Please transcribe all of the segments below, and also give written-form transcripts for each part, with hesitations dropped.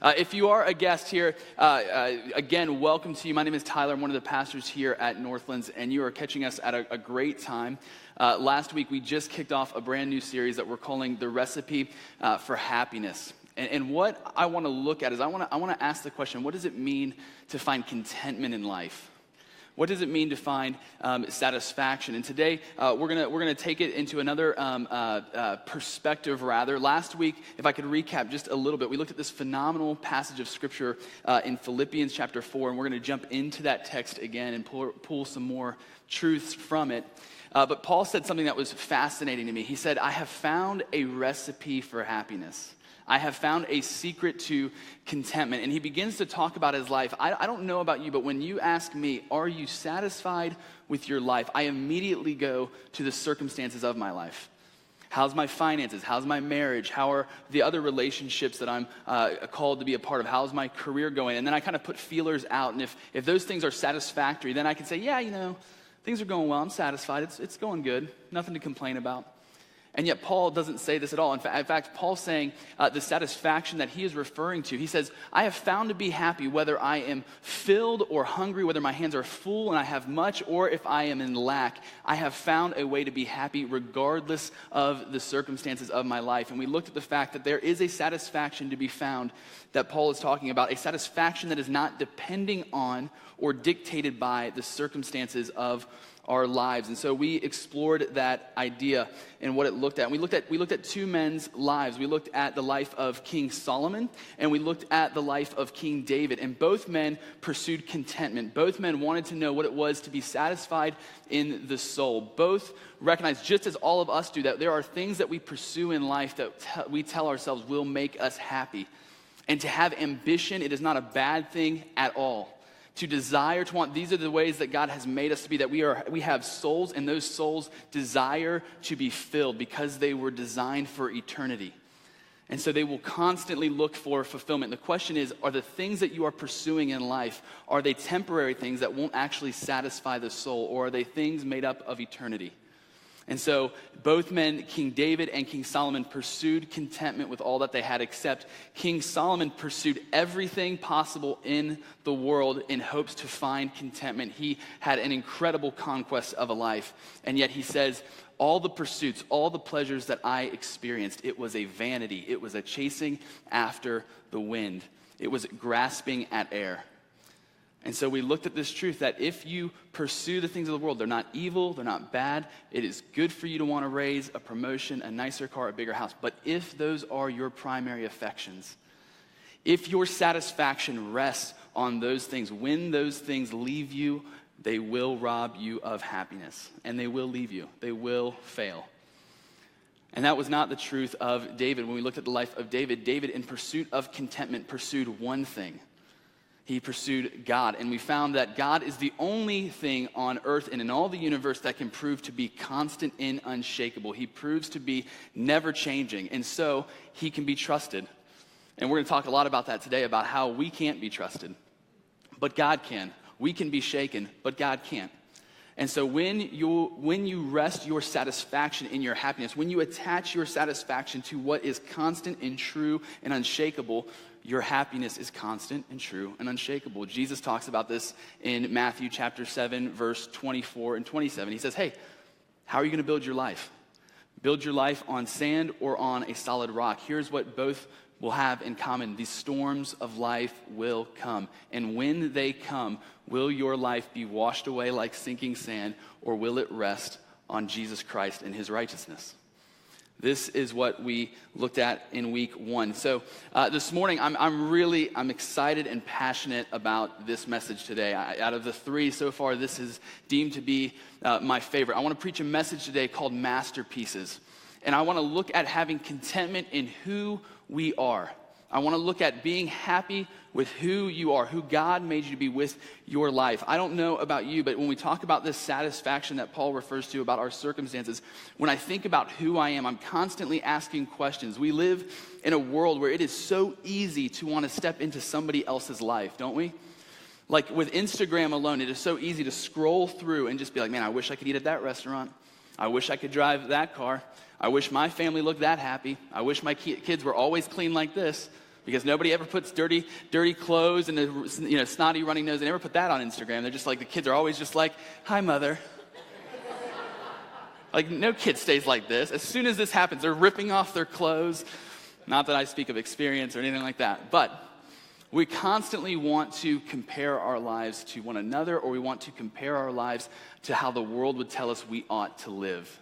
If you are a guest here, again, welcome to you. My name is Tyler. I'm one of the pastors here at Northlands, and you are catching us at a great time. Last week, we just kicked off a brand new series that we're calling The Recipe for Happiness. And what I want to look at is I want to ask the question, what does it mean to find contentment in life? What does it mean to find satisfaction? And today, we're gonna take it into another perspective, rather. Last week, if I could recap just a little bit, we looked at this phenomenal passage of Scripture in Philippians chapter 4, and we're going to jump into that text again and pull some more truths from it. But Paul said something that was fascinating to me. He said, I have found a recipe for happiness. I have found a secret to contentment. And he begins to talk about his life. I don't know about you, but when you ask me, are you satisfied with your life? I immediately go to the circumstances of my life. How's my finances? How's my marriage? How are the other relationships that I'm called to be a part of? How's my career going? And then I kind of put feelers out. And if those things are satisfactory, then I can say, yeah, things are going well. I'm satisfied. It's going good. Nothing to complain about. And yet Paul doesn't say this at all. In fact, Paul's saying the satisfaction that he is referring to. He says, I have found to be happy whether I am filled or hungry, whether my hands are full and I have much, or if I am in lack. I have found a way to be happy regardless of the circumstances of my life. And we looked at the fact that there is a satisfaction to be found that Paul is talking about, a satisfaction that is not depending on or dictated by the circumstances of our lives. And so we explored that idea and what it looked at. And we looked at two men's lives. We looked at the life of King Solomon, and we looked at the life of King David. And both men pursued contentment. Both men wanted to know what it was to be satisfied in the soul. Both recognized, just as all of us do, that there are things that we pursue in life that we tell ourselves will make us happy. And to have ambition, it is not a bad thing at all. To desire, to want, these are the ways that God has made us to be, that we have souls, and those souls desire to be filled because they were designed for eternity. And so they will constantly look for fulfillment. The question is, are the things that you are pursuing in life, are they temporary things that won't actually satisfy the soul, or are they things made up of eternity? And so both men, King David and King Solomon, pursued contentment with all that they had, except King Solomon pursued everything possible in the world in hopes to find contentment. He had an incredible conquest of a life. And yet he says, all the pursuits, all the pleasures that I experienced, it was a vanity. It was a chasing after the wind. It was grasping at air. And so we looked at this truth that if you pursue the things of the world, they're not evil, they're not bad. It is good for you to want to raise a promotion, a nicer car, a bigger house. But if those are your primary affections, if your satisfaction rests on those things, when those things leave you, they will rob you of happiness. And they will leave you. They will fail. And that was not the truth of David. When we looked at the life of David, David, in pursuit of contentment, pursued one thing. He pursued God, and we found that God is the only thing on earth and in all the universe that can prove to be constant and unshakable. He proves to be never changing, and so he can be trusted. And we're going to talk a lot about that today, about how we can't be trusted, but God can. We can be shaken, but God can't. And so when you rest your satisfaction in your happiness, when you attach your satisfaction to what is constant and true and unshakable, your happiness is constant and true and unshakable. Jesus talks about this in Matthew chapter 7, verse 24 and 27. He says, hey, how are you going to build your life? Build your life on sand or on a solid rock. Here's what both will have in common. These storms of life will come. And when they come, will your life be washed away like sinking sand, or will it rest on Jesus Christ and his righteousness? This is what we looked at in week 1. So this morning, I'm excited and passionate about this message today. Out of the 3 so far, this is deemed to be my favorite. I want to preach a message today called Masterpieces. And I want to look at having contentment in who we are. I want to look at being happy with who you are, who God made you to be with your life. I don't know about you, but when we talk about this satisfaction that Paul refers to about our circumstances, when I think about who I am, I'm constantly asking questions. We live in a world where it is so easy to want to step into somebody else's life, don't we? Like with Instagram alone, it is so easy to scroll through and just be like, man, I wish I could eat at that restaurant. I wish I could drive that car. I wish my family looked that happy. I wish my kids were always clean like this. Because nobody ever puts dirty clothes and a snotty runny nose. They never put that on Instagram. They're just like, the kids are always just like, hi, mother. Like, no kid stays like this. As soon as this happens, they're ripping off their clothes. Not that I speak of experience or anything like that. But we constantly want to compare our lives to one another, or we want to compare our lives to how the world would tell us we ought to live.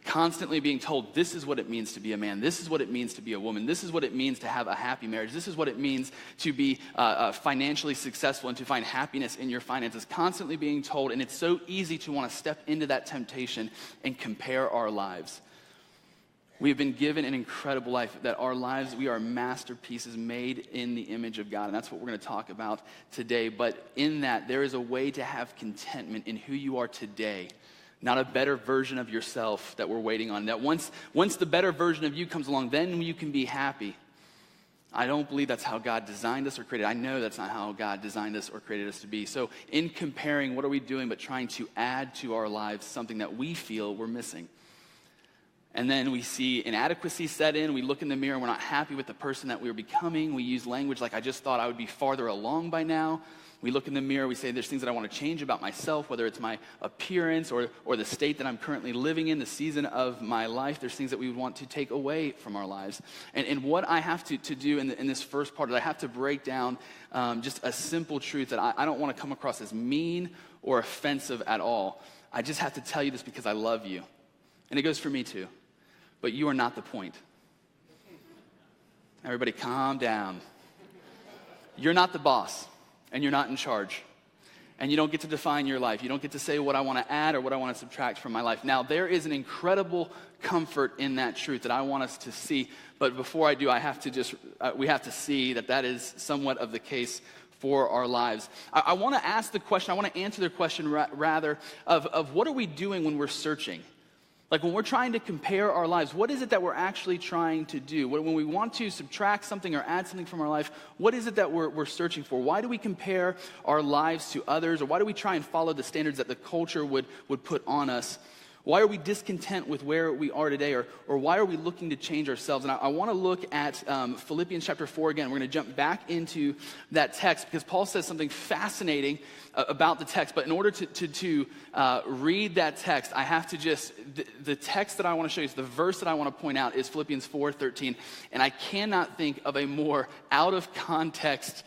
Constantly being told, this is what it means to be a man. This is what it means to be a woman. This is what it means to have a happy marriage. This is what it means to be financially successful and to find happiness in your finances. Constantly being told, and it's so easy to want to step into that temptation and compare our lives. We have been given an incredible life, that our lives, we are masterpieces made in the image of God. And that's what we're going to talk about today. But in that, there is a way to have contentment in who you are today. Not a better version of yourself that we're waiting on. That once the better version of you comes along, then you can be happy. I don't believe that's how God designed us or created. I know that's not how God designed us or created us to be. So in comparing, what are we doing but trying to add to our lives something that we feel we're missing? And then we see inadequacy set in. We look in the mirror and we're not happy with the person that we're becoming. We use language like, I just thought I would be farther along by now. We look in the mirror, we say there's things that I want to change about myself, whether it's my appearance or the state that I'm currently living in, the season of my life. There's things that we would want to take away from our lives. And what I have to do in this first part is I have to break down just a simple truth that I don't want to come across as mean or offensive at all. I just have to tell you this because I love you. And it goes for me too. But you are not the point. Everybody calm down. You're not the boss. And you're not in charge. And you don't get to define your life. You don't get to say what I want to add or what I want to subtract from my life. Now, there is an incredible comfort in that truth that I want us to see. But before I do, I have to we have to see that is somewhat of the case for our lives. I want to ask the question, I want to answer the question rather of what are we doing when we're searching? Like when we're trying to compare our lives, what is it that we're actually trying to do? When we want to subtract something or add something from our life, what is it that we're searching for? Why do we compare our lives to others? Or why do we try and follow the standards that the culture would put on us? Why are we discontent with where we are today? Or why are we looking to change ourselves? And I want to look at Philippians chapter 4 again. We're going to jump back into that text because Paul says something fascinating about the text. But in order to read that text, I have to the text that I want to show you, the verse that I want to point out is Philippians 4:13. And I cannot think of a more out of context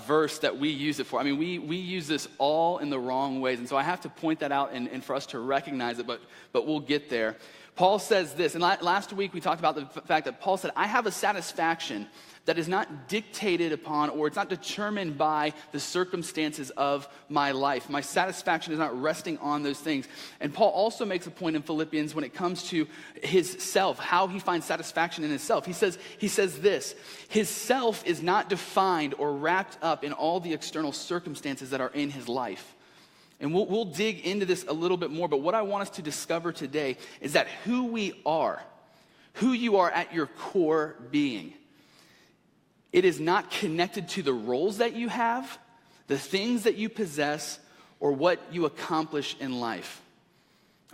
verse that we use it for. I mean, we use this all in the wrong ways. And so I have to point that out and for us to recognize it, but we'll get there. Paul says this, and last week we talked about the fact that Paul said, I have a satisfaction that is not dictated upon or it's not determined by the circumstances of my life. My satisfaction is not resting on those things. And Paul also makes a point in Philippians when it comes to his self, how he finds satisfaction in his self. He says this, his self is not defined or wrapped up in all the external circumstances that are in his life. And we'll dig into this a little bit more, but what I want us to discover today is that who we are, who you are at your core being, it is not connected to the roles that you have, the things that you possess, or what you accomplish in life.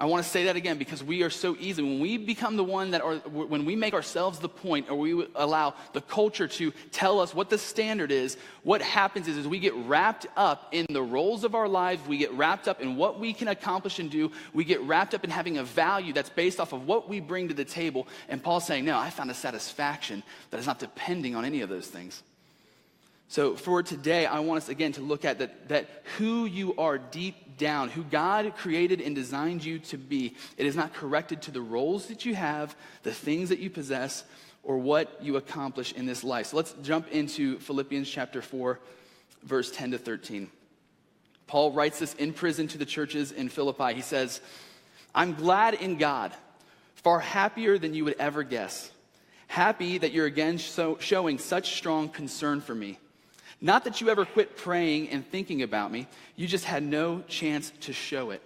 I want to say that again because we are so easy. When we become the one when we make ourselves the point or we allow the culture to tell us what the standard is, what happens is we get wrapped up in the roles of our lives. We get wrapped up in what we can accomplish and do. We get wrapped up in having a value that's based off of what we bring to the table. And Paul's saying, no, I found a satisfaction that is not depending on any of those things. So for today, I want us again to look at that who you are deep down, who God created and designed you to be. It is not corrected to the roles that you have, the things that you possess, or what you accomplish in this life. So let's jump into Philippians chapter 4, verse 10 to 13. Paul writes this in prison to the churches in Philippi. He says, I'm glad in God, far happier than you would ever guess. Happy that you're again showing such strong concern for me. Not that you ever quit praying and thinking about me. You just had no chance to show it.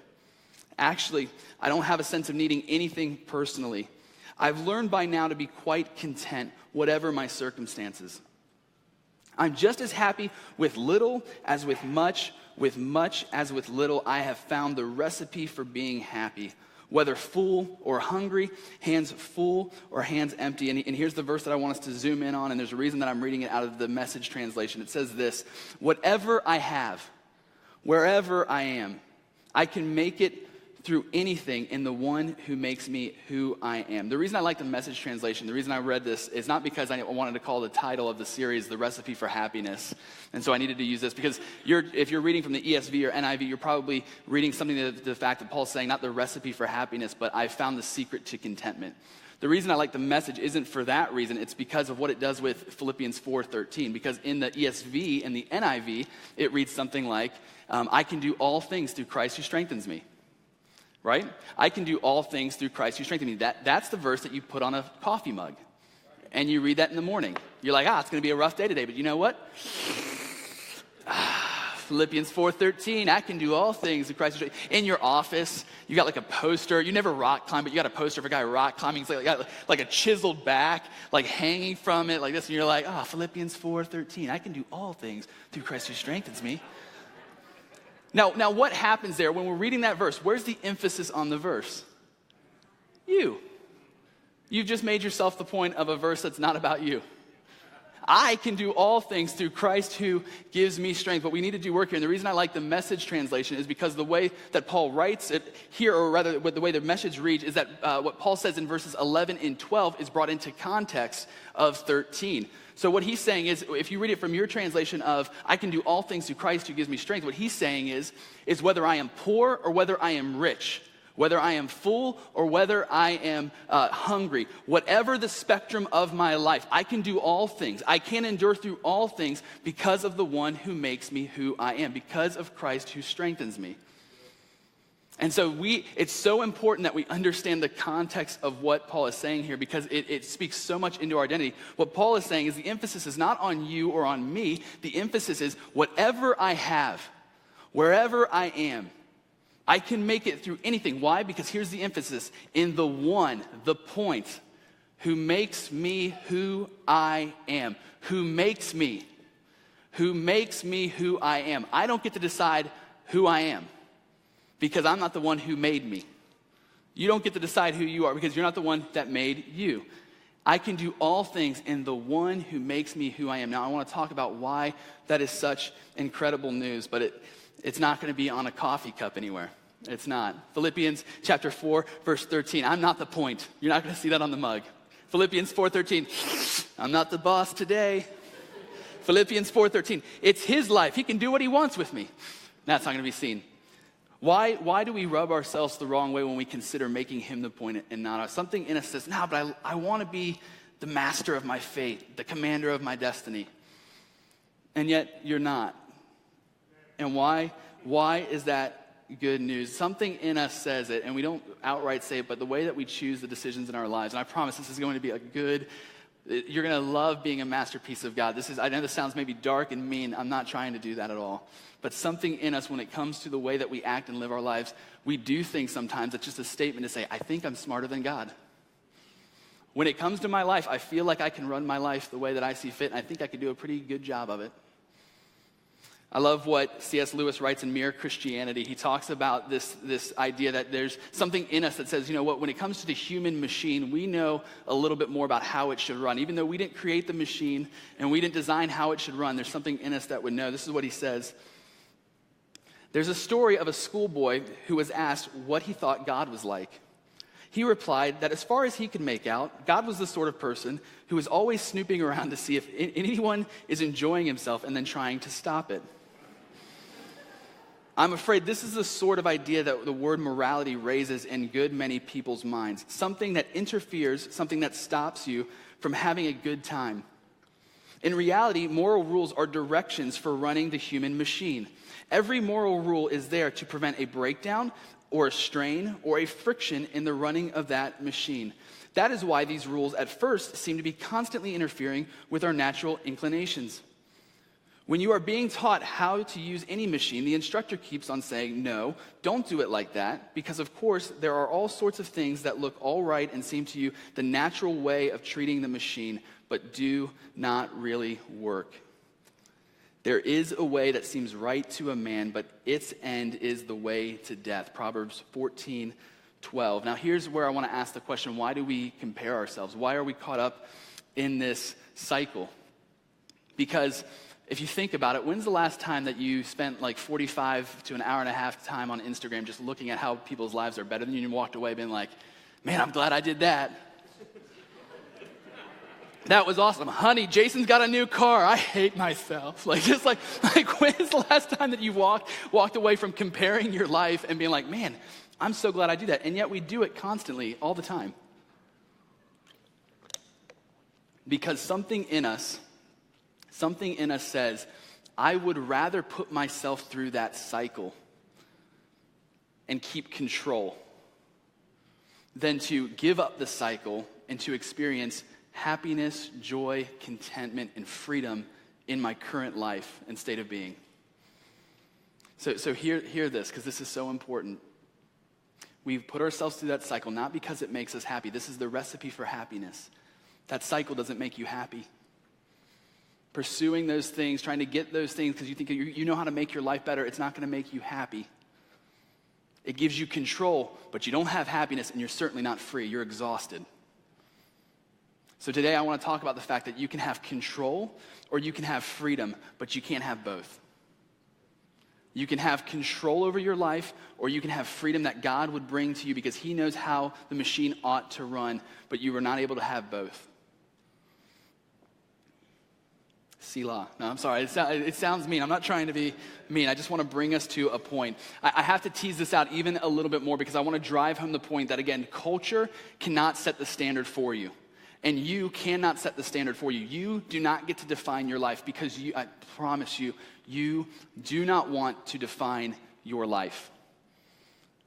Actually, I don't have a sense of needing anything personally. I've learned by now to be quite content, whatever my circumstances. I'm just as happy with little as with much as with little. I have found the recipe for being happy. whether full or hungry, hands full or hands empty. And here's the verse that I want us to zoom in on, and there's a reason that I'm reading it out of the Message translation. It says this: whatever I have, wherever I am, I can make it through anything in the one who makes me who I am. The reason I like the Message translation, the reason I read this, is not because I wanted to call the title of the series The Recipe for Happiness, and so I needed to use this, because if you're reading from the ESV or NIV, you're probably reading something to the fact that Paul's saying, not the recipe for happiness, but I found the secret to contentment. The reason I like the Message isn't for that reason, it's because of what it does with Philippians 4:13, because in the ESV and the NIV, it reads something like, I can do all things through Christ who strengthens me. Right? I can do all things through Christ who strengthens me. That's the verse that you put on a coffee mug. And you read that in the morning. You're like, it's going to be a rough day today. But you know what? Philippians 4:13, I can do all things through Christ who strengthens me. In your office, you got like a poster. You never rock climb, but you got a poster of a guy rock climbing. It's got like a chiseled back, like hanging from it like this. And you're like, Philippians 4:13, I can do all things through Christ who strengthens me. Now, what happens there when we're reading that verse? Where's the emphasis on the verse? You. You've just made yourself the point of a verse that's not about you. I can do all things through Christ who gives me strength. But we need to do work here. And the reason I like the Message translation is because the way that Paul writes it here, or rather the way the Message reads, is that what Paul says in verses 11 and 12 is brought into context of 13. So what he's saying is, if you read it from your translation of, I can do all things through Christ who gives me strength, what he's saying is whether I am poor or whether I am rich, whether I am full or whether I am hungry, whatever the spectrum of my life, I can do all things. I can endure through all things because of the one who makes me who I am, because of Christ who strengthens me. And so it's so important that we understand the context of what Paul is saying here, because it speaks so much into our identity. What Paul is saying is the emphasis is not on you or on me. The emphasis is whatever I have, wherever I am, I can make it through anything. Why? Because here's the emphasis: in the one, the point, who makes me who I am. Who makes me who I am. I don't get to decide who I am, because I'm not the one who made me. You don't get to decide who you are, because you're not the one that made you. I can do all things in the one who makes me who I am. Now, I want to talk about why that is such incredible news, but it's not going to be on a coffee cup anywhere. It's not. Philippians chapter 4, verse 13. I'm not the point. You're not going to see that on the mug. Philippians 4:13. I'm not the boss today. Philippians 4:13. It's his life. He can do what he wants with me. That's not going to be seen. Why do we rub ourselves the wrong way when we consider making him the point and not us? Something in us says, no, but I want to be the master of my fate, the commander of my destiny. And yet you're not. And why is that good news? Something in us says it, and we don't outright say it, but the way that we choose the decisions in our lives, and I promise this is going to be you're going to love being a masterpiece of God. I know this sounds maybe dark and mean. I'm not trying to do that at all. But something in us, when it comes to the way that we act and live our lives, we do things sometimes that's just a statement to say, I think I'm smarter than God. When it comes to my life, I feel like I can run my life the way that I see fit, and I think I could do a pretty good job of it. I love what C.S. Lewis writes in Mere Christianity. He talks about this idea that there's something in us that says, you know what, when it comes to the human machine, we know a little bit more about how it should run. Even though we didn't create the machine and we didn't design how it should run, there's something in us that would know. This is what he says. There's a story of a schoolboy who was asked what he thought God was like. He replied that as far as he could make out, God was the sort of person who was always snooping around to see if anyone is enjoying himself and then trying to stop it. I'm afraid this is the sort of idea that the word morality raises in good many people's minds. Something that interferes, something that stops you from having a good time. In reality, moral rules are directions for running the human machine. Every moral rule is there to prevent a breakdown or a strain or a friction in the running of that machine. That is why these rules at first seem to be constantly interfering with our natural inclinations. When you are being taught how to use any machine, the instructor keeps on saying, no, don't do it like that, because of course there are all sorts of things that look all right and seem to you the natural way of treating the machine, but do not really work. There is a way that seems right to a man, but its end is the way to death. Proverbs 14, 12. Now, here's where I want to ask the question, why do we compare ourselves? Why are we caught up in this cycle? Because if you think about it, when's the last time that you spent like 45 to an hour and a half time on Instagram just looking at how people's lives are better than you and walked away being like, man, I'm glad I did that. That was awesome. Honey, Jason's got a new car. I hate myself. Like when's the last time that you walked away from comparing your life and being like, man, I'm so glad I do that. And yet we do it constantly, all the time. Because something in us says, I would rather put myself through that cycle and keep control than to give up the cycle and to experience happiness, joy, contentment, and freedom in my current life and state of being. So hear this, because this is so important. We've put ourselves through that cycle not because it makes us happy. This is the recipe for happiness. That cycle doesn't make you happy. Pursuing those things, trying to get those things because you think you know how to make your life better, it's not going to make you happy. It gives you control, but you don't have happiness and you're certainly not free. You're exhausted. So today I want to talk about the fact that you can have control or you can have freedom, but you can't have both. You can have control over your life or you can have freedom that God would bring to you because he knows how the machine ought to run, but you are not able to have both. Selah. No, I'm sorry. It sounds mean. I'm not trying to be mean. I just want to bring us to a point. I have to tease this out even a little bit more because I want to drive home the point that, again, culture cannot set the standard for you. And you cannot set the standard for you. You do not get to define your life because I promise you, you do not want to define your life.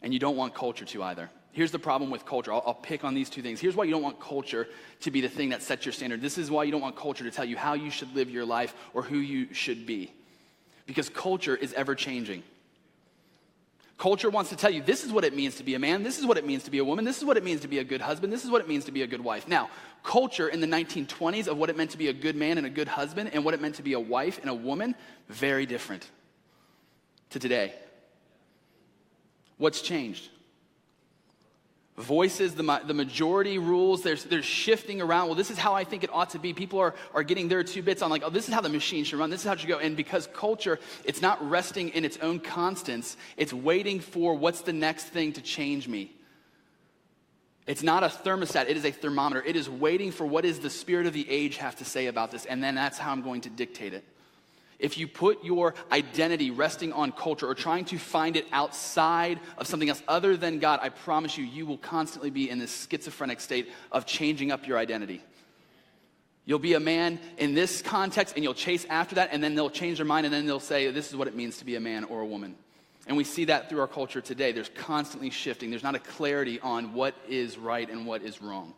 And you don't want culture to either. Here's the problem with culture. I'll pick on these two things. Here's why you don't want culture to be the thing that sets your standard. This is why you don't want culture to tell you how you should live your life or who you should be. Because culture is ever changing. Culture wants to tell you this is what it means to be a man, this is what it means to be a woman, this is what it means to be a good husband, this is what it means to be a good wife. Now, culture in the 1920s of what it meant to be a good man and a good husband and what it meant to be a wife and a woman, very different to today. What's changed? Voices, the majority rules, they're shifting around. Well, this is how I think it ought to be. People are getting their 2 bits on like, oh, this is how the machine should run. This is how it should go. And because culture, it's not resting in its own constants. It's waiting for what's the next thing to change me. It's not a thermostat. It is a thermometer. It is waiting for what does the spirit of the age have to say about this. And then that's how I'm going to dictate it. If you put your identity resting on culture or trying to find it outside of something else other than God, I promise you, you will constantly be in this schizophrenic state of changing up your identity. You'll be a man in this context and you'll chase after that and then they'll change their mind and then they'll say, this is what it means to be a man or a woman. And we see that through our culture today. There's constantly shifting. There's not a clarity on what is right and what is wrong.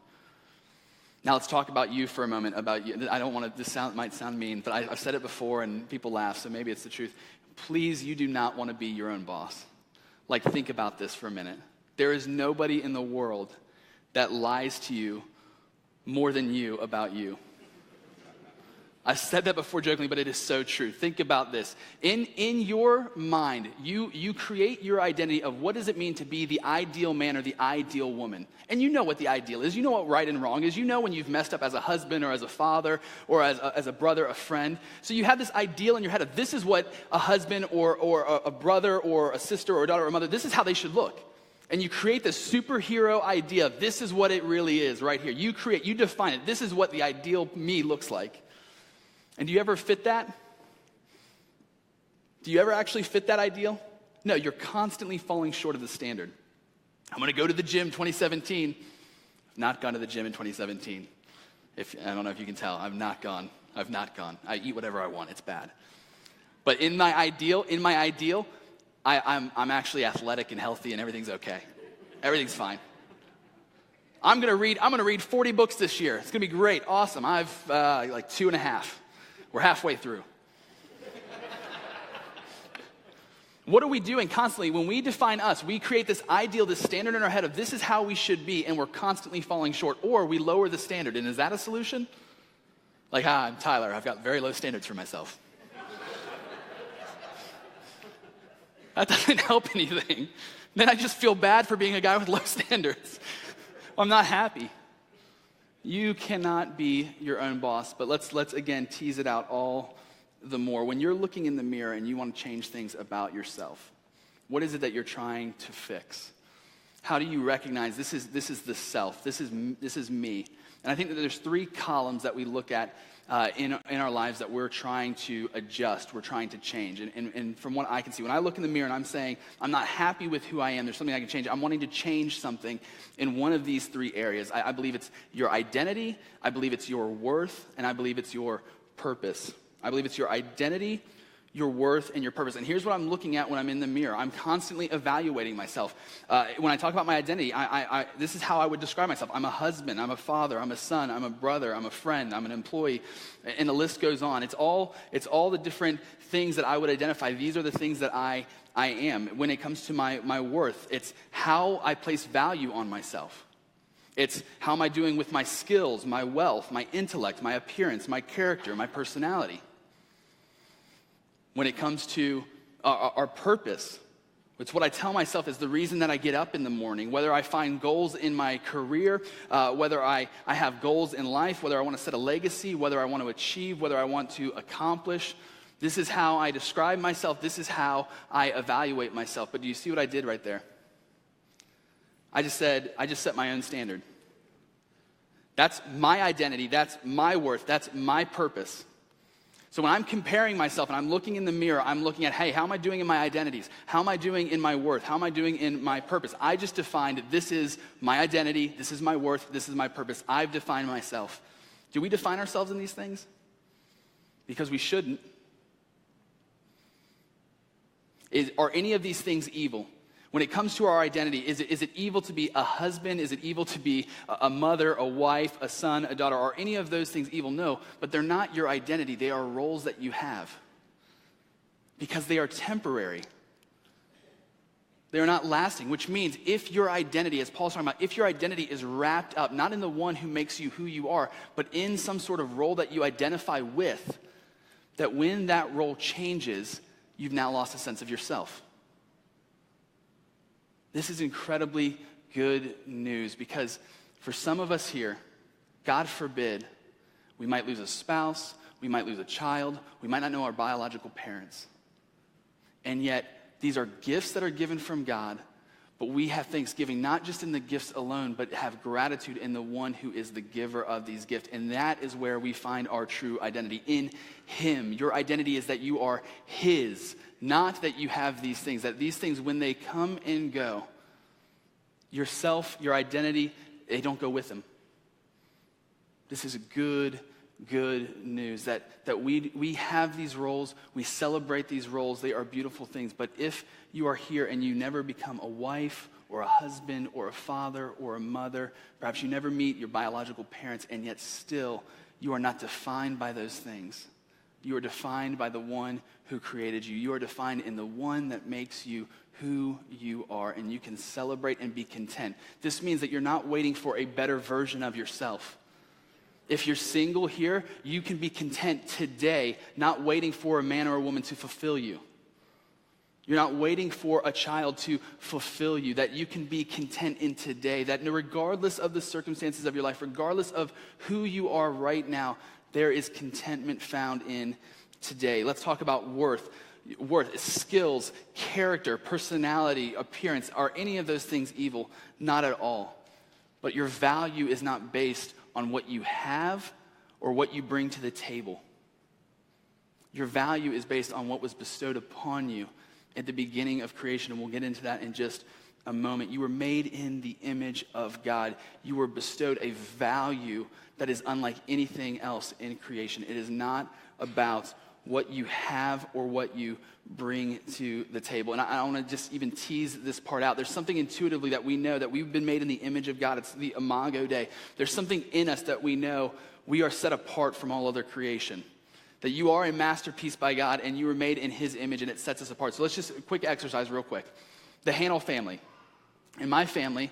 Now let's talk about you for a moment, about you. I don't want to, might sound mean, but I've said it before and people laugh, so maybe it's the truth. Please, you do not want to be your own boss. Like, think about this for a minute. There is nobody in the world that lies to you more than you about you. I've said that before jokingly, but it is so true. Think about this. In your mind, you create your identity of what does it mean to be the ideal man or the ideal woman. And you know what the ideal is. You know what right and wrong is. You know when you've messed up as a husband or as a father or as a brother, a friend. So you have this ideal in your head of this is what a husband or a brother or a sister or a daughter or a mother, this is how they should look. And you create this superhero idea of this is what it really is right here. You define it. This is what the ideal me looks like. And do you ever fit that? Do you ever actually fit that ideal? No, you're constantly falling short of the standard. I'm going to go to the gym 2017. I've not gone to the gym in 2017. I don't know if you can tell. I've not gone. I eat whatever I want. It's bad. But in my ideal, I'm actually athletic and healthy and everything's okay. Everything's fine. I'm going to read 40 books this year. It's going to be great. Awesome. I've like 2.5. We're halfway through. What are we doing constantly? When we define us, we create this ideal, this standard in our head of this is how we should be, and we're constantly falling short. Or we lower the standard. And is that a solution? Like, I'm Tyler. I've got very low standards for myself. That doesn't help anything. then I just feel bad for being a guy with low standards. I'm not happy. You cannot be your own boss, but let's again tease it out all the more. When you're looking in the mirror and you want to change things about yourself, what is it that you're trying to fix? How do you recognize this is the self? This is me. And I think that there's 3 columns that we look at in our lives that we're trying to adjust, we're trying to change. And from what I can see, when I look in the mirror and I'm saying, I'm not happy with who I am, there's something I can change, I'm wanting to change something in one of these 3 areas. I believe it's your identity, I believe it's your worth, and I believe it's your purpose. I believe it's your identity, your worth, and your purpose. And here's what I'm looking at when I'm in the mirror. I'm constantly evaluating myself. When I talk about my identity, this is how I would describe myself. I'm a husband, I'm a father, I'm a son, I'm a brother, I'm a friend, I'm an employee, and the list goes on. It's all the different things that I would identify. These are the things that I am. When it comes to my worth, it's how I place value on myself. It's how am I doing with my skills, my wealth, my intellect, my appearance, my character, my personality. When it comes to our purpose, it's what I tell myself is the reason that I get up in the morning, whether I find goals in my career, whether I have goals in life, whether I want to set a legacy, whether I want to achieve, whether I want to accomplish. This is how I describe myself. This is how I evaluate myself. But do you see what I did right there? I just set my own standard. That's my identity. That's my worth. That's my purpose. So when I'm comparing myself and I'm looking in the mirror, I'm looking at, hey, how am I doing in my identities? How am I doing in my worth? How am I doing in my purpose? I just defined this is my identity, this is my worth, this is my purpose. I've defined myself. Do we define ourselves in these things? Because we shouldn't. Are any of these things evil? When it comes to our identity, is it evil to be a husband? Is it evil to be a mother, a wife, a son, a daughter? Are any of those things evil? No, but they're not your identity. They are roles that you have because they are temporary. They are not lasting, which means if your identity, as Paul's talking about, if your identity is wrapped up, not in the one who makes you who you are, but in some sort of role that you identify with, that when that role changes, you've now lost a sense of yourself. This is incredibly good news because for some of us here, God forbid, we might lose a spouse, we might lose a child, we might not know our biological parents. And yet, these are gifts that are given from God, but we have thanksgiving not just in the gifts alone, but have gratitude in the one who is the giver of these gifts. And that is where we find our true identity, in Him. Your identity is that you are His, not that you have these things, that these things, when they come and go, yourself, your identity, they don't go with them. This is good news that we have these roles, we celebrate these roles, they are beautiful things. But if you are here and you never become a wife or a husband or a father or a mother, perhaps you never meet your biological parents, and yet still you are not defined by those things. You are defined by the one who created you. You are defined in the one that makes you who you are, and you can celebrate and be content. This means that you're not waiting for a better version of yourself. If you're single here, you can be content today, not waiting for a man or a woman to fulfill you. You're not waiting for a child to fulfill you, that you can be content in today, that regardless of the circumstances of your life, regardless of who you are right now, there is contentment found in today. Let's talk about worth, skills, character, personality, appearance. Are any of those things evil? Not at all. But your value is not based on what you have or what you bring to the table. Your value is based on what was bestowed upon you at the beginning of creation, and we'll get into that in just a moment. You were made in the image of God. You were bestowed a value that is unlike anything else in creation. It is not about what you have or what you bring to the table. And I want to just even tease this part out. There's something intuitively that we know that we've been made in the image of God. It's the Imago Dei. There's something in us that we know we are set apart from all other creation. That you are a masterpiece by God and you were made in His image, and it sets us apart. So let's just a quick exercise real quick. The Hannel family. In my family,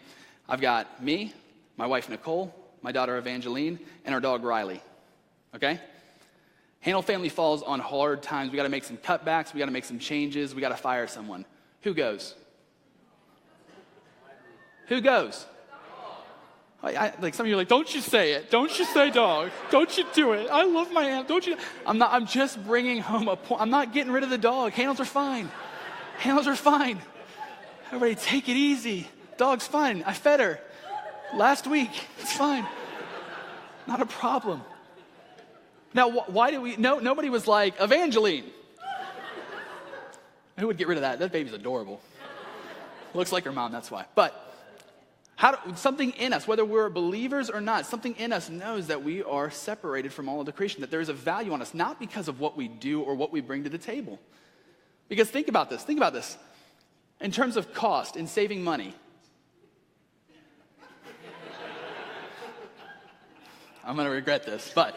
I've got me, my wife Nicole, my daughter Evangeline, and our dog Riley. Okay? Hannel family falls on hard times. We got to make some cutbacks. We got to make some changes. We got to fire someone. Who goes? Who goes? Like some of you are like, don't you say it. Don't you say dog. Don't you do it. I love my aunt. Don't you? I'm just bringing home a point. I'm not getting rid of the dog. Hannels are fine. Hannels are fine. Everybody take it easy. Dog's fine. I fed her last week. It's fine. Not a problem. Now, why do we, nobody was like, Evangeline. Who would get rid of that? That baby's adorable. Looks like her mom, that's why. But something in us, whether we're believers or not, something in us knows that we are separated from all of the creation, that there is a value on us, not because of what we do or what we bring to the table. Because think about this. In terms of cost, in saving money. I'm going to regret this, but.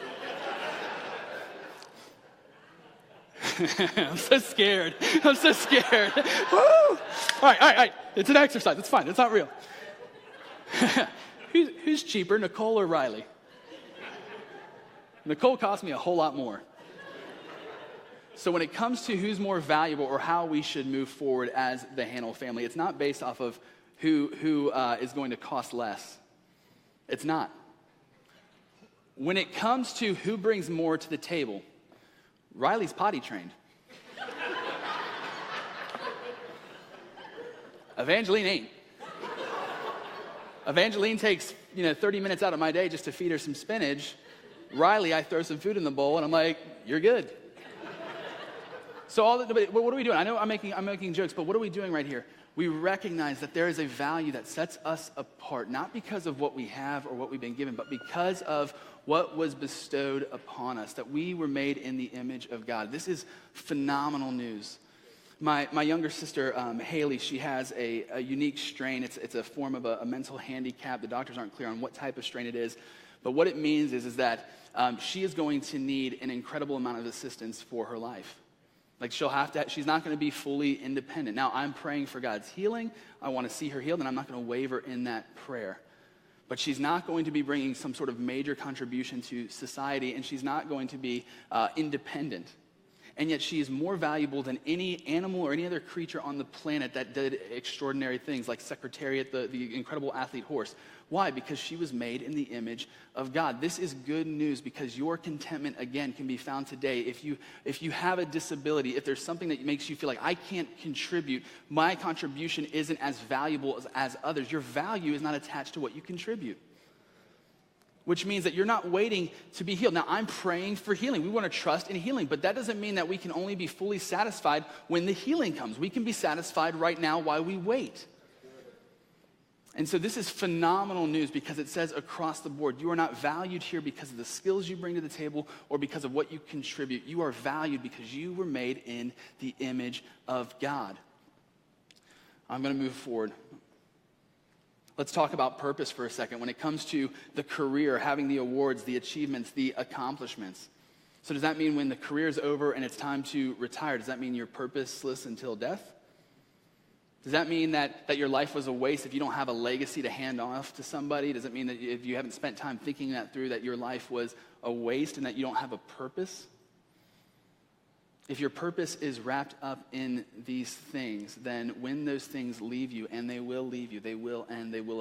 I'm so scared. Woo! All right. It's an exercise. It's fine. It's not real. Who's cheaper, Nicole or Riley? Nicole cost me a whole lot more. So when it comes to who's more valuable or how we should move forward as the Hannel family, it's not based off of who is going to cost less. It's not. When it comes to who brings more to the table, Riley's potty trained. Evangeline ain't. Evangeline takes 30 minutes out of my day just to feed her some spinach. Riley, I throw some food in the bowl and I'm like, you're good. So what are we doing? I know I'm making jokes, but what are we doing right here? We recognize that there is a value that sets us apart, not because of what we have or what we've been given, but because of what was bestowed upon us, that we were made in the image of God. This is phenomenal news. My younger sister, Haley, she has a unique strain. It's a form of a mental handicap. The doctors aren't clear on what type of strain it is, but what it means is that she is going to need an incredible amount of assistance for her life. Like she's not going to be fully independent. Now, I'm praying for God's healing. I want to see her healed, and I'm not going to waver in that prayer. But she's not going to be bringing some sort of major contribution to society, and she's not going to be independent. And yet she is more valuable than any animal or any other creature on the planet that did extraordinary things, like Secretariat, the incredible athlete horse. Why? Because she was made in the image of God. This is good news because your contentment, again, can be found today. If you have a disability, if there's something that makes you feel like I can't contribute, my contribution isn't as valuable as others, your value is not attached to what you contribute. Which means that you're not waiting to be healed. Now, I'm praying for healing. We want to trust in healing, but that doesn't mean that we can only be fully satisfied when the healing comes. We can be satisfied right now while we wait. And so this is phenomenal news because it says across the board, you are not valued here because of the skills you bring to the table or because of what you contribute. You are valued because you were made in the image of God. I'm going to move forward. Let's talk about purpose for a second. When it comes to the career, having the awards, the achievements, the accomplishments. So does that mean when the career is over and it's time to retire, does that mean you're purposeless until death? Does that mean that your life was a waste if you don't have a legacy to hand off to somebody? Does it mean that if you haven't spent time thinking that through, that your life was a waste and that you don't have a purpose? If your purpose is wrapped up in these things, then when those things leave you, and they will leave you, they will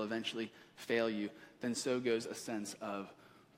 eventually fail you, then so goes a sense of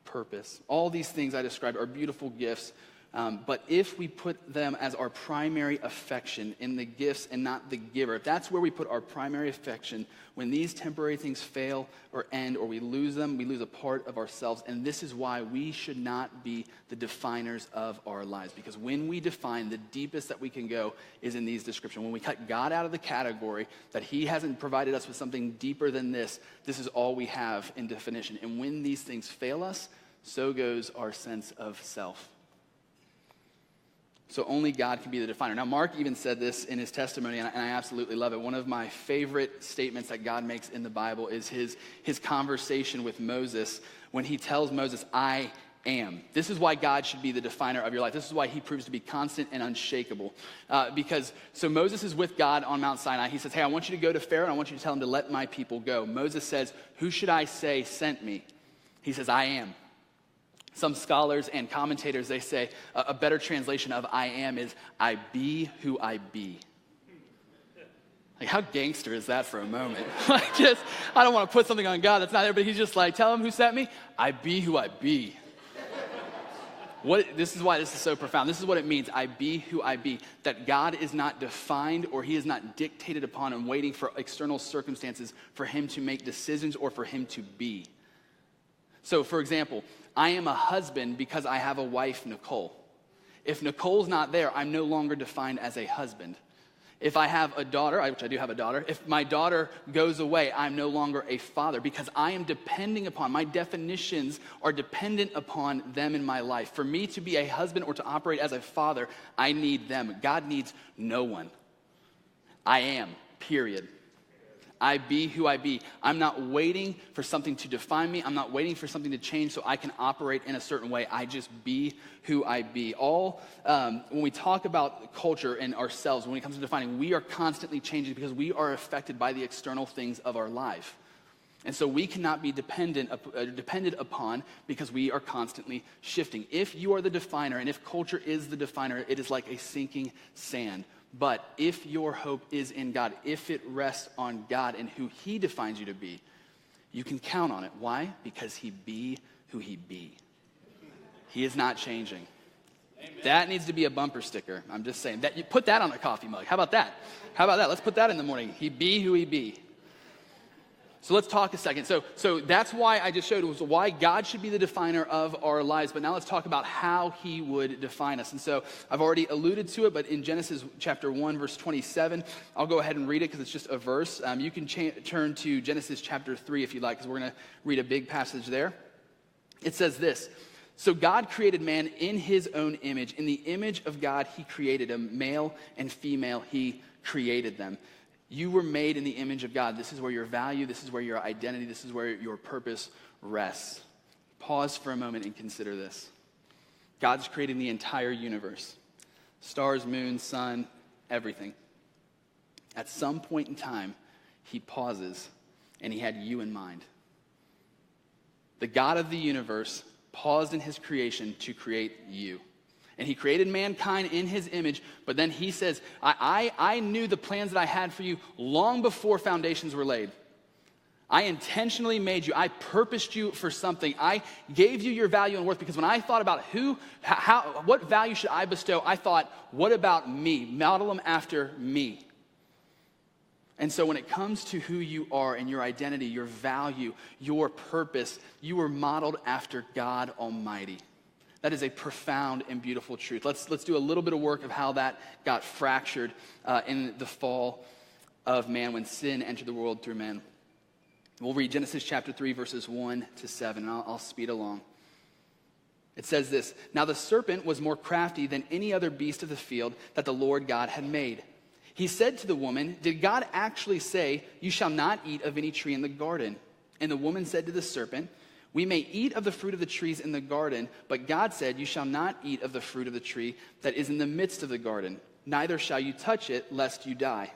purpose. All these things I described are beautiful gifts, but if we put them as our primary affection in the gifts and not the giver, if that's where we put our primary affection, when these temporary things fail or end or we lose them, we lose a part of ourselves. And this is why we should not be the definers of our lives. Because when we define, the deepest that we can go is in these descriptions. When we cut God out of the category, that he hasn't provided us with something deeper than this is all we have in definition. And when these things fail us, so goes our sense of self. So only God can be the definer. Now, Mark even said this in his testimony, and I absolutely love it. One of my favorite statements that God makes in the Bible is his conversation with Moses when he tells Moses, I am. This is why God should be the definer of your life. This is why he proves to be constant and unshakable. So Moses is with God on Mount Sinai. He says, hey, I want you to go to Pharaoh, and I want you to tell him to let my people go. Moses says, who should I say sent me? He says, I am. Some scholars and commentators, they say a better translation of I am is I be who I be. Like, how gangster is that for a moment? I don't want to put something on God that's not there, but he's just like, tell him who sent me. I be who I be. This is why this is so profound. This is what it means, I be who I be. That God is not defined or he is not dictated upon and waiting for external circumstances for him to make decisions or for him to be. So, for example, I am a husband because I have a wife, Nicole. If Nicole's not there, I'm no longer defined as a husband. If I have a daughter, which I do have a daughter, if my daughter goes away, I'm no longer a father because I am depending upon, my definitions are dependent upon them in my life. For me to be a husband or to operate as a father, I need them. God needs no one. I am, period. I be who I be. I'm not waiting for something to define me. I'm not waiting for something to change so I can operate in a certain way. I just be who I be. When we talk about culture and ourselves, when it comes to defining, we are constantly changing because we are affected by the external things of our life. And so we cannot be dependent upon because we are constantly shifting. If you are the definer and if culture is the definer, it is like a sinking sand. But if your hope is in God, if it rests on God and who he defines you to be, you can count on it. Why? Because he be who he be. He is not changing. Amen. That needs to be a bumper sticker. I'm just saying. That you put that on a coffee mug. How about that? Let's put that in the morning. He be who he be. So let's talk a second. So that's why I just showed was why God should be the definer of our lives. But now let's talk about how he would define us. And so I've already alluded to it, but in Genesis chapter 1, verse 27, I'll go ahead and read it because it's just a verse. You can turn to Genesis chapter 3 if you'd like, because we're going to read a big passage there. It says this: So God created man in his own image. In the image of God, he created him. Male and female, he created them. You were made in the image of God. This is where your value, this is where your identity, this is where your purpose rests. Pause for a moment and consider this. God's creating the entire universe. Stars, moon, sun, everything. At some point in time, he pauses and he had you in mind. The God of the universe paused in his creation to create you. And he created mankind in his image, but then he says, I knew the plans that I had for you long before foundations were laid. I intentionally made you. I purposed you for something. I gave you your value and worth because when I thought about what value should I bestow, I thought, what about me? Model them after me. And so when it comes to who you are and your identity, your value, your purpose, you were modeled after God Almighty. That is a profound and beautiful truth. Let's do a little bit of work of how that got fractured in the fall of man when sin entered the world through man. We'll read Genesis chapter 3, verses 1 to 7, and I'll speed along. It says this: Now the serpent was more crafty than any other beast of the field that the Lord God had made. He said to the woman, Did God actually say, You shall not eat of any tree in the garden? And the woman said to the serpent, We may eat of the fruit of the trees in the garden, but God said, You shall not eat of the fruit of the tree that is in the midst of the garden, neither shall you touch it, lest you die.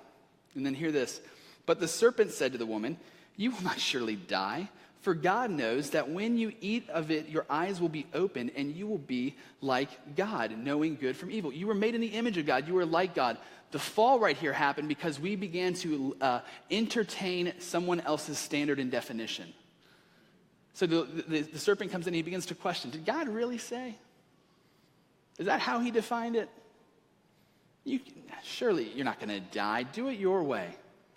And then hear this: But the serpent said to the woman, You will not surely die, for God knows that when you eat of it, your eyes will be opened, and you will be like God, knowing good from evil. You were made in the image of God. You were like God. The fall right here happened because we began to entertain someone else's standard and definition. So the serpent comes in and he begins to question, did God really say? Is that how he defined it? Surely you're not going to die. Do it your way.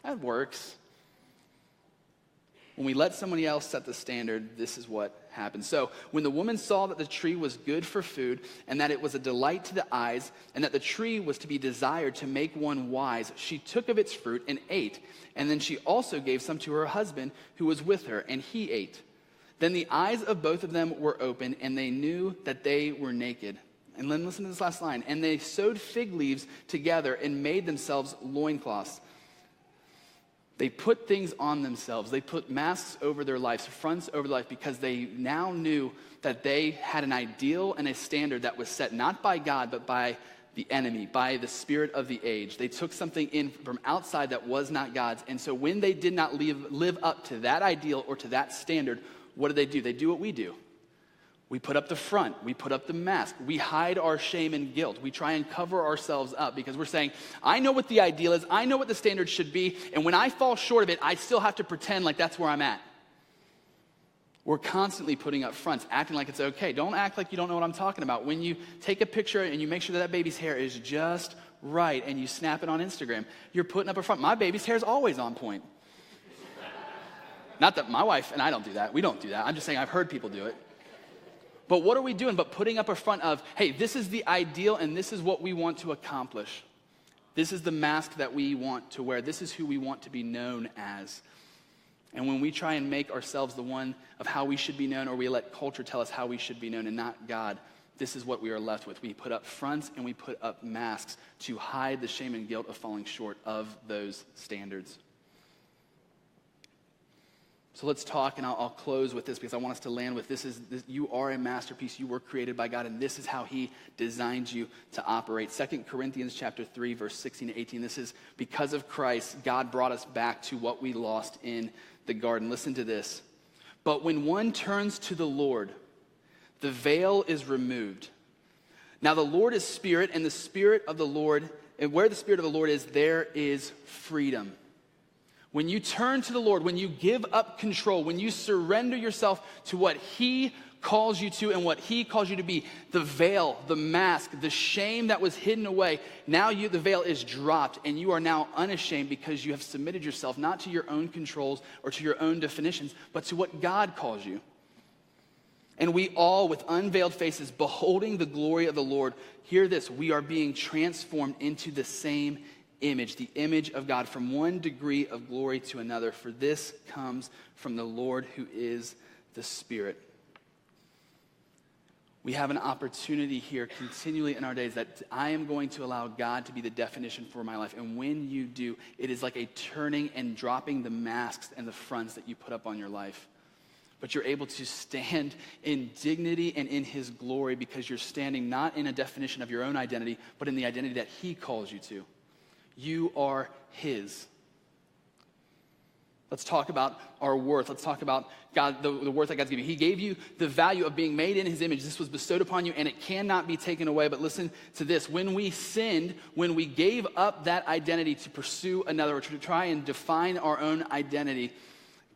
That works. When we let somebody else set the standard, this is what happens. So when the woman saw that the tree was good for food and that it was a delight to the eyes and that the tree was to be desired to make one wise, she took of its fruit and ate. And then she also gave some to her husband who was with her, and he ate. Then the eyes of both of them were open, and they knew that they were naked. And then listen to this last line. And they sewed fig leaves together and made themselves loincloths. They put things on themselves. They put masks over their lives, fronts over their life, because they now knew that they had an ideal and a standard that was set not by God, but by the enemy, by the spirit of the age. They took something in from outside that was not God's. And so when they did not live up to that ideal or to that standard, what do? They do what we do. We put up the front, we put up the mask, we hide our shame and guilt. We try and cover ourselves up because we're saying, I know what the ideal is, I know what the standard should be, and when I fall short of it, I still have to pretend like that's where I'm at. We're constantly putting up fronts, acting like it's okay. Don't act like you don't know what I'm talking about. When you take a picture and you make sure that baby's hair is just right and you snap it on Instagram, you're putting up a front. My baby's hair is always on point. Not that my wife and I don't do that. We don't do that. I'm just saying I've heard people do it. But what are we doing but putting up a front of, hey, this is the ideal and this is what we want to accomplish. This is the mask that we want to wear. This is who we want to be known as. And when we try and make ourselves the one of how we should be known, or we let culture tell us how we should be known and not God, this is what we are left with. We put up fronts and we put up masks to hide the shame and guilt of falling short of those standards. So let's talk, and I'll close with this because I want us to land with this. You are a masterpiece. You were created by God, and this is how he designed you to operate. 2 Corinthians chapter 3, verse 16 to 18. This is because of Christ, God brought us back to what we lost in the garden. Listen to this. But when one turns to the Lord, the veil is removed. Now the Lord is spirit, and the spirit of the Lord, and where the spirit of the Lord is, there is freedom. When you turn to the Lord, when you give up control, when you surrender yourself to what he calls you to and what he calls you to be, the veil, the mask, the shame that was hidden away, now the veil is dropped and you are now unashamed because you have submitted yourself not to your own controls or to your own definitions, but to what God calls you. And we all, with unveiled faces, beholding the glory of the Lord, hear this, we are being transformed into the same image, the image of God, from one degree of glory to another, for this comes from the Lord who is the Spirit. We have an opportunity here continually in our days that I am going to allow God to be the definition for my life. And when you do, it is like a turning and dropping the masks and the fronts that you put up on your life. But you're able to stand in dignity and in his glory because you're standing not in a definition of your own identity, but in the identity that he calls you to. You are his. Let's talk about our worth. Let's talk about God, the worth that God's given you. He gave you the value of being made in his image. This was bestowed upon you, and it cannot be taken away. But listen to this. When we sinned, when we gave up that identity to pursue another or to try and define our own identity,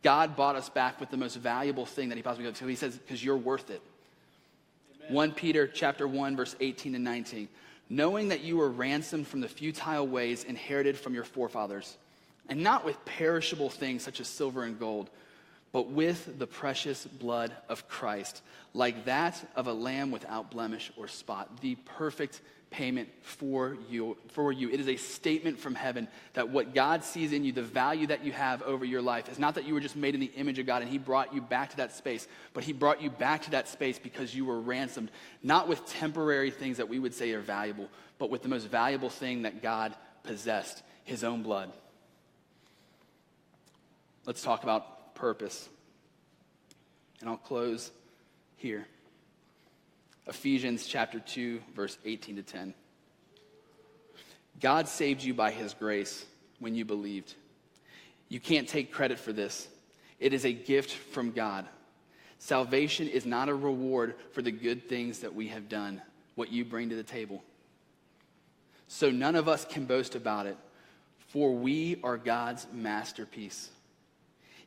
God bought us back with the most valuable thing that he possibly could. So he says, because you're worth it. Amen. 1 Peter chapter 1, verse 18 and 19. Knowing that you were ransomed from the futile ways inherited from your forefathers, and not with perishable things such as silver and gold, but with the precious blood of Christ, like that of a lamb without blemish or spot, the perfect payment for you. It is a statement from heaven that what God sees in you, the value that you have over your life, is not that you were just made in the image of God and he brought you back to that space, but he brought you back to that space because you were ransomed, not with temporary things that we would say are valuable, but with the most valuable thing that God possessed, his own blood. Let's talk about purpose. And I'll close here. Ephesians chapter 2, verse 18 to 10. God saved you by his grace when you believed. You can't take credit for this. It is a gift from God. Salvation is not a reward for the good things that we have done, what you bring to the table. So none of us can boast about it, for we are God's masterpiece.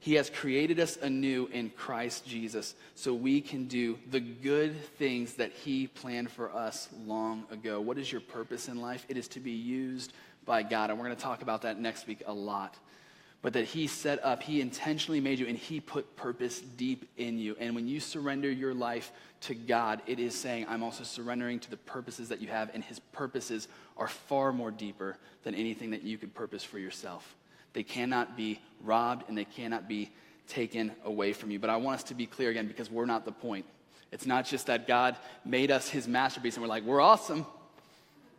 He has created us anew in Christ Jesus so we can do the good things that he planned for us long ago. What is your purpose in life? It is to be used by God. And we're going to talk about that next week a lot. But that he set up, he intentionally made you, and he put purpose deep in you. And when you surrender your life to God, it is saying, I'm also surrendering to the purposes that you have. And his purposes are far more deeper than anything that you could purpose for yourself. They cannot be robbed and they cannot be taken away from you. But I want us to be clear again because we're not the point. It's not just that God made us his masterpiece and we're like, we're awesome.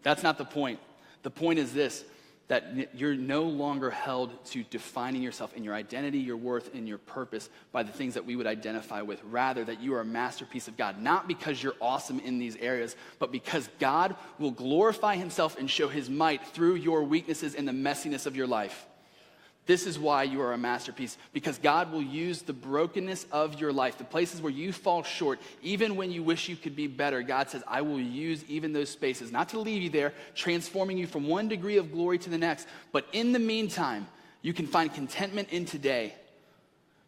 That's not the point. The point is this, that you're no longer held to defining yourself in your identity, your worth, and your purpose by the things that we would identify with. Rather, that you are a masterpiece of God, not because you're awesome in these areas, but because God will glorify himself and show his might through your weaknesses and the messiness of your life. This is why you are a masterpiece, because God will use the brokenness of your life, the places where you fall short, even when you wish you could be better. God says, I will use even those spaces, not to leave you there, transforming you from one degree of glory to the next, but in the meantime, you can find contentment in today,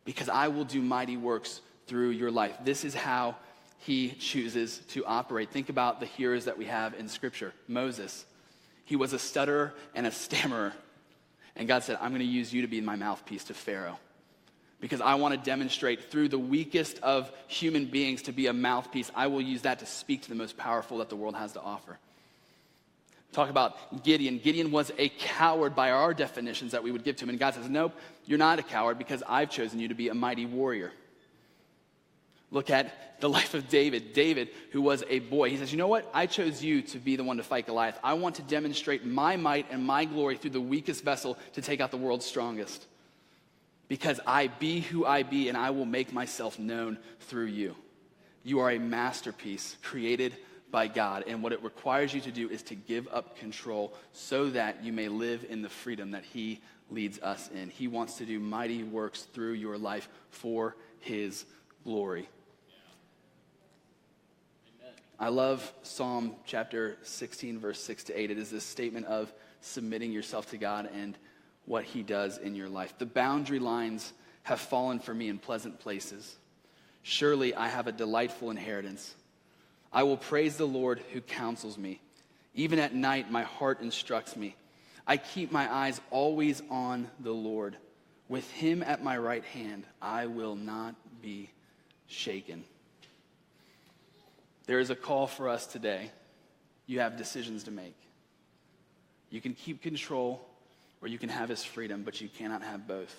because I will do mighty works through your life. This is how he chooses to operate. Think about the heroes that we have in Scripture. Moses, he was a stutterer and a stammerer. And God said, I'm going to use you to be my mouthpiece to Pharaoh, because I want to demonstrate through the weakest of human beings to be a mouthpiece. I will use that to speak to the most powerful that the world has to offer. Talk about Gideon. Gideon was a coward by our definitions that we would give to him. And God says, nope, you're not a coward, because I've chosen you to be a mighty warrior. Look at the life of David. David, who was a boy, he says, you know what? I chose you to be the one to fight Goliath. I want to demonstrate my might and my glory through the weakest vessel to take out the world's strongest. Because I be who I be, and I will make myself known through you. You are a masterpiece created by God, and what it requires you to do is to give up control so that you may live in the freedom that he leads us in. He wants to do mighty works through your life for his glory. I love Psalm chapter 16, verse 6-8. It is this statement of submitting yourself to God and what he does in your life. The boundary lines have fallen for me in pleasant places. Surely I have a delightful inheritance. I will praise the Lord who counsels me. Even at night, my heart instructs me. I keep my eyes always on the Lord. With him at my right hand, I will not be shaken. There is a call for us today. You have decisions to make. You can keep control, or you can have his freedom, but you cannot have both.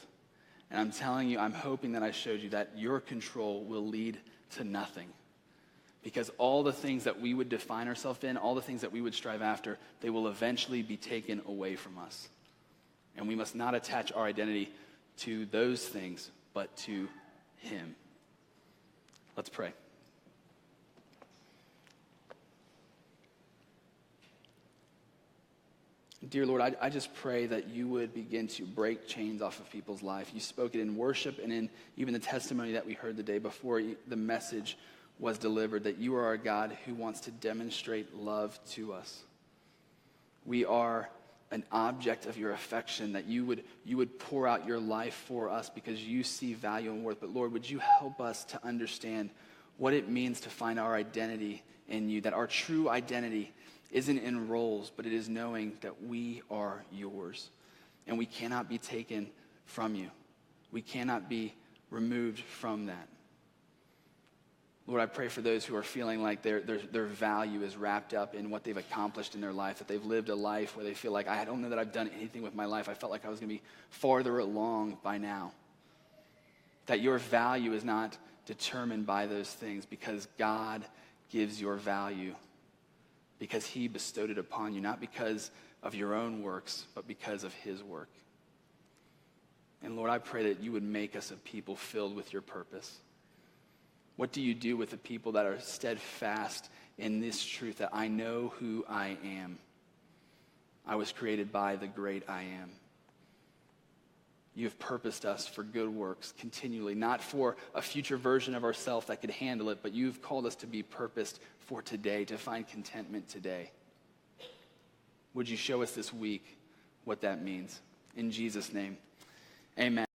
And I'm telling you, I'm hoping that I showed you that your control will lead to nothing. Because all the things that we would define ourselves in, all the things that we would strive after, they will eventually be taken away from us. And we must not attach our identity to those things, but to him. Let's pray. Dear Lord, I just pray that you would begin to break chains off of people's life. You spoke it in worship and in even the testimony that we heard the day before the message was delivered, that you are a God who wants to demonstrate love to us. We are an object of your affection, that you would pour out your life for us because you see value and worth. But Lord, would you help us to understand what it means to find our identity in you, that our true identity isn't in roles, but it is knowing that we are yours and we cannot be taken from you. We cannot be removed from that. Lord, I pray for those who are feeling like their value is wrapped up in what they've accomplished in their life, that they've lived a life where they feel like, I don't know that I've done anything with my life. I felt like I was going to be farther along by now. That your value is not determined by those things, because God gives your value, because he bestowed it upon you, not because of your own works, but because of his work. And Lord, I pray that you would make us a people filled with your purpose. What do you do with the people that are steadfast in this truth, that I know who I am? I was created by the great I am. You have purposed us for good works continually, not for a future version of ourselves that could handle it, but you've called us to be purposed for today, to find contentment today. Would you show us this week what that means? In Jesus' name, amen.